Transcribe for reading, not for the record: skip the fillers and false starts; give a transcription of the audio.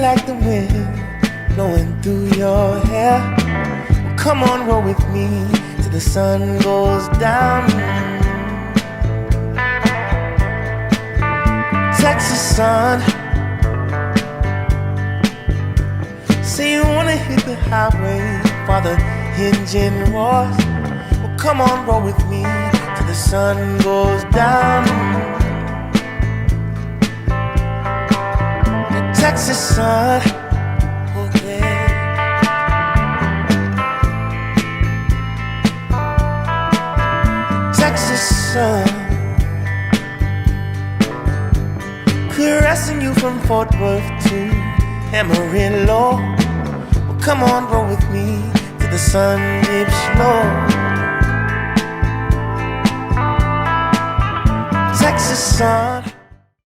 like the wind blowing through your hair. Well, come on, roll with me till the sun goes down. Texas sun, say you wanna hit the highway while the engine roars. Well, come on, roll with me till the sun goes down. The Texas sun, oh yeah. Texas sun, caressing you from Fort Worth to Amarillo. Well, come on, roll with me till the sun dips low. Texas sun.